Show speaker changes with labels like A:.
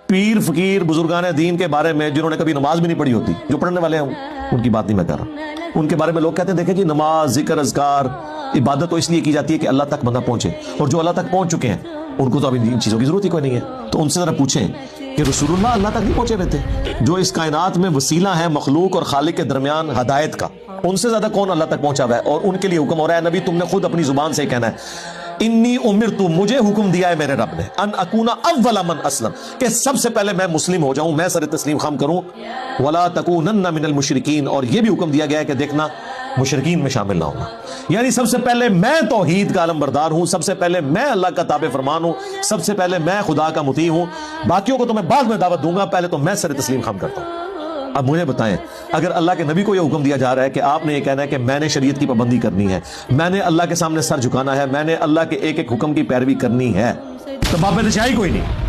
A: पीर फकीर बुजुर्गान दीन के बारे में जिन्होंने कभी नमाज भी नहीं पढ़ी होती, जो पढ़ने वाले हैं, उनकी बात नहीं मैं कर रहा। उनके बारे में लोग कहते हैं देखें जी नमाज जिक्र अज़कार इबादत तो इसलिए की जाती है कि अल्लाह तक बंदा पहुंचे, और जो अल्लाह तक पहुंच चुके हैं उनको तो अभी इन चीज़ों की जरूरत ही कोई नहीं है। तो उनसे ज़रा पूछें कि रसूलुल्लाह अल्लाह तक नहीं पहुंचे हुए थे, जो इस कायनात में वसीला है मखलूक और खालिक के दरमियान हदायत का, उनसे ज्यादा कौन अल्लाह तक पहुंचा हुआ है? और उनके लिए हुक्म हो रहा है, नबी तुमने खुद अपनी जुबान से कहना है, इन्नी उमिर तू, मुझे हुक्म दिया है मेरे रब ने, अन अकूना अव्वला मन असलम, कि सबसे पहले मैं मुस्लिम हो जाऊं, मैं सर तस्लीम खम करूं, वला तकूनन्ना मिनल मुशरिकीन, और यह भी हुक्म दिया गया है कि देखना मुशरिकीन में शामिल ना होना। यानी सबसे पहले मैं तौहीद का अलमबरदार हूं, सबसे पहले मैं अल्लाह का ताबे फरमान हूं, सबसे पहले मैं खुदा का मुती हूं, बाकियों को तो मैं बाद में दावत दूंगा, पहले तो मैं सर तस्लीम खम करता हूं। अब मुझे बताएं, अगर अल्लाह के नबी को यह हुक्म दिया जा रहा है कि आपने ये कहना है कि मैंने शरीयत की पाबंदी करनी है, मैंने अल्लाह के सामने सर झुकाना है, मैंने अल्लाह के एक एक हुक्म की पैरवी करनी है, तो बाप शाही कोई नहीं।